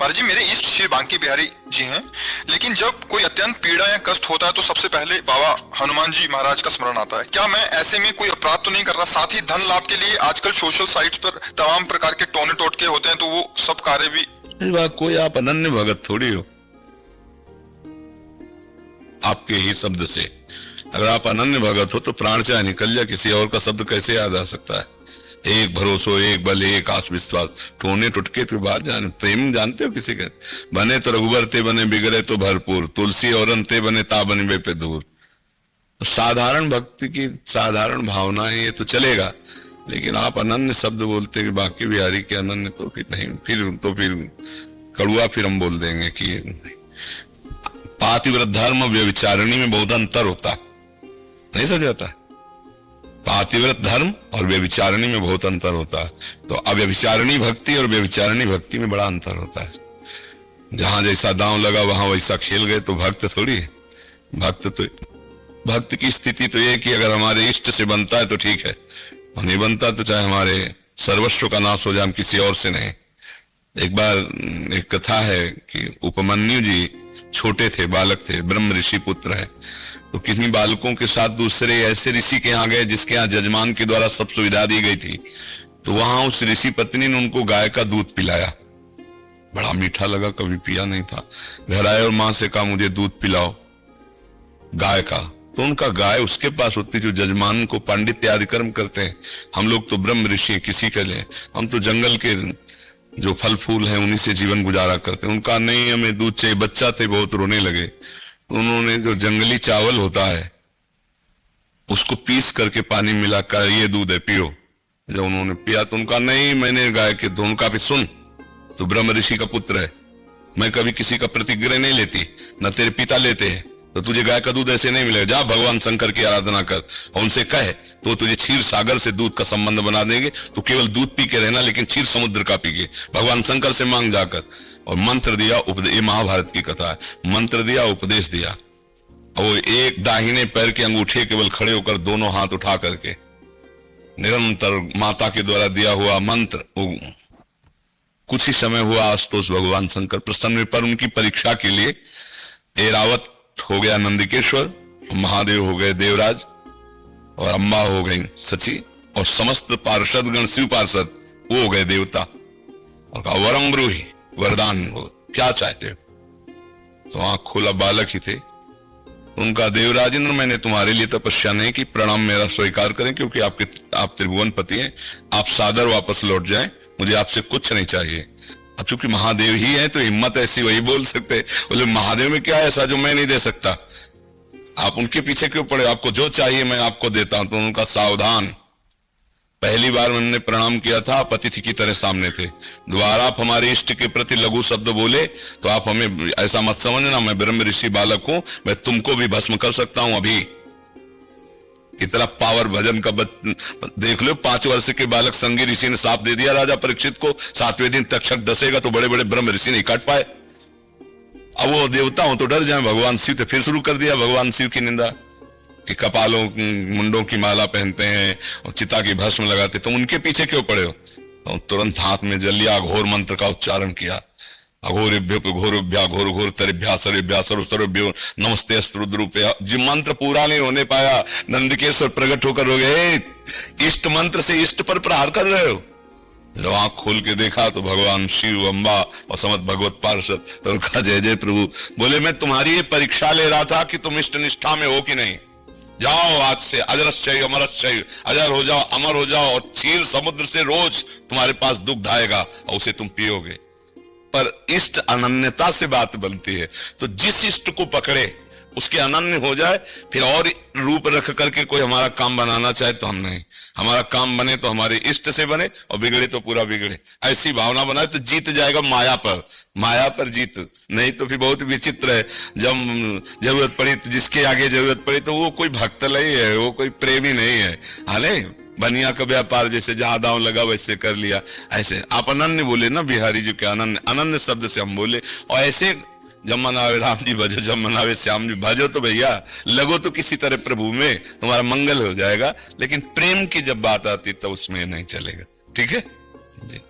महाराज जी, मेरे इष्ट श्री बांके बिहारी जी हैं, लेकिन जब कोई अत्यंत पीड़ा या कष्ट होता है तो सबसे पहले बाबा हनुमान जी महाराज का स्मरण आता है। क्या मैं ऐसे में कोई अपराध तो नहीं कर रहा? साथ ही धन लाभ के लिए आजकल सोशल साइट्स पर तमाम प्रकार के टोने टोटके होते हैं, तो वो सब कार्य भी। इस बात कोई आप अनन्य भगत थोड़ी हो। आपके ही शब्द से अगर आप अनन्य भगत हो तो प्राण चाहे निकल जाए, किसी और का शब्द कैसे याद आ सकता है? एक भरोसो, एक बल, एक आस विश्वास, टोने टुटके के बाद जाने प्रेम जानते हो किसी के? बने तो रघुबर ते बने, बिगड़े तो भरपूर, तुलसी और अंते बने ता बने पे दूर। साधारण भक्ति की साधारण भावना है, ये तो चलेगा, लेकिन आप अनन्य शब्द बोलते कि बांके बिहारी के अनन्य, तो फिर नहीं, फिर कड़ुआ फिर हम बोल देंगे कि पातिव्रत धर्म और व्यभिचारिणी में बहुत अंतर होता है, नहीं समझ आता? पातिव्रत धर्म और व्यभिचारिणी में बहुत अंतर होता है। तो अव्यभिचारिणी भक्ति और व्यभिचारिणी भक्ति में बड़ा अंतर होता है। जहां जैसा दांव लगा वहां वैसा खेल गए तो भक्त थोड़ी है। भक्त की स्थिति तो ये कि अगर हमारे इष्ट से बनता है तो ठीक है, और नहीं बनता तो चाहे हमारे सर्वस्व का नाश हो जाए, हम किसी और से नहीं। एक बार एक कथा है कि उपमन्यु जी छोटे थे, बालक थे, ब्रह्म ऋषि पुत्र है, तो किन्हीं बालकों के साथ दूसरे ऐसे ऋषि के यहाँ गए जिसके यहाँ जजमान के द्वारा सब सुविधा दी गई थी। तो वहां उस ऋषि पत्नी ने उनको गाय का दूध पिलाया, बड़ा मीठा लगा, कभी पिया नहीं था। घर आए और मां से कहा मुझे दूध पिलाओ गाय का। तो उनका गाय उसके पास होती जो जजमान को पंडित आदि कर्म करते हैं। हम लोग तो ब्रह्म ऋषि किसी के लिए, हम तो जंगल के जो फल फूल हैं उन्हीं से जीवन गुजारा करते हैं। उनका नहीं, हमें दूध चाहिए। बच्चा थे, बहुत रोने लगे। उन्होंने जो जंगली चावल होता है उसको पीस करके पानी मिलाकर ये दूध है पियो। जब उन्होंने पिया तो उनका नहीं, मैंने गाय के, तो उनका भी सुन, तो ब्रह्म ऋषि का पुत्र है, मैं कभी किसी का प्रतिग्रह नहीं लेती, न तेरे पिता लेते हैं, तो तुझे गाय का दूध ऐसे नहीं मिलेगा। जा भगवान शंकर की आराधना कर और उनसे कहे तो तुझे क्षीर सागर से दूध का संबंध बना देंगे। तो केवल दूध पी के रहना, लेकिन क्षीर समुद्र का पी के भगवान शंकर से मांग जाकर। और मंत्र दिया, उपदेश, ये महाभारत की कथा है। मंत्र दिया, उपदेश दिया, और वो एक दाहिने पैर के अंगूठे केवल खड़े होकर दोनों हाथ उठा करके निरंतर माता के द्वारा दिया हुआ मंत्र, कुछ ही समय हुआ आशुतोष भगवान शंकर प्रसन्न हुए। पर उनकी परीक्षा के लिए ऐरावत हो गया नंदिकेश्वर, महादेव हो गए देवराज, और अम्बा हो गई सची, और समस्त पार्षद गण, शिव पार्षद, वो हो गए देवता। और कहा वरम ब्रूहि, वरदान हो, क्या चाहते हो? तो आंख खोला, बालक ही थे। उनका देवराज इंद्र, मैंने तुम्हारे लिए तपस्या नहीं की, प्रणाम मेरा स्वीकार करें, क्योंकि आप त्रिभुवन पति हैं, आप सादर वापस लौट जाएं, मुझे आपसे कुछ नहीं चाहिए। अब चूंकि महादेव ही है तो हिम्मत ऐसी वही बोल सकते, बोले महादेव में क्या ऐसा जो मैं नहीं दे सकता, आप उनके पीछे क्यों पड़े, आपको जो चाहिए मैं आपको देता हूं। तो उनका सावधान, पहली बार मैंने प्रणाम किया था, आप अतिथि की तरह सामने थे, दोबारा आप हमारे इष्ट के प्रति लघु शब्द बोले तो आप हमें ऐसा मत समझना, मैं ब्रह्म ऋषि बालक हूं, मैं तुमको भी भस्म कर सकता हूं अभी। इतना पावर भजन का देख लो। 5 वर्ष के बालक संगी ऋषि ने साप दे दिया राजा परीक्षित को, 7वें दिन तक्षक डसेगा तो बड़े बड़े ब्रह्म ऋषि नहीं काट पाए। अब वो देवता हो तो डर जाए। भगवान शिव तो फिर शुरू कर दिया भगवान शिव की निंदा कि कपालों मुंडों की माला पहनते हैं और चिता की भस्म लगाते, तो उनके पीछे क्यों पड़े हो? तो तुरंत हाथ में जल लिया, घोर मंत्र का उच्चारण किया, अघोरेभ्यो घोरभ्या घोर घोर तरेभ्या सर्वेभ्या सर्वसर्वेभ्यो नमस्ते अस्त्रुद्रूपया। जी मंत्र पूरा नहीं होने पाया, नंदिकेश्वर प्रकट होकर हो गए, इष्ट मंत्र से इष्ट पर प्रहार कर रहे हो। जब आंख खोल के देखा तो भगवान शिव, अम्बा और समस्त भगवत पार्षद, तो उनका जय जय प्रभु। बोले मैं तुम्हारी ये परीक्षा ले रहा था कि तुम इष्ट निष्ठा में हो कि नहीं। जाओ आज से अजरश्चय अमरश्चय, अजर हो जाओ, अमर हो जाओ, और क्षीर समुद्र से रोज तुम्हारे पास दुग्ध आएगा और उसे तुम पियोगे। पर इष्ट अनन्यता से बात बनती है, तो जिस इष्ट को पकड़े उसके अनन्य हो जाए, फिर और रूप रख करके कोई हमारा काम बनाना चाहे तो हम नहीं। हमारा काम बने तो हमारे इष्ट से बने, और बिगड़े तो पूरा बिगड़े, ऐसी भावना बनाए तो जीत जाएगा माया पर। माया पर जीत, नहीं तो फिर बहुत विचित्र है। जब जरूरत पड़ी तो जिसके आगे जरूरत पड़ी तो वो कोई भक्त नहीं है, वो कोई प्रेमी नहीं है। हाले बनिया का व्यापार जैसे जहां दांव लगा वैसे कर लिया। ऐसे आप अनन्य बोले ना बिहारी जी के, अनन्य, अनन्य शब्द से हम बोले। और ऐसे जब मनावे राम जी भजो, जब मनावे श्याम जी भजो, तो भैया लगो तो किसी तरह प्रभु में, तुम्हारा मंगल हो जाएगा। लेकिन प्रेम की जब बात आती तब उसमें नहीं चलेगा। ठीक है जी।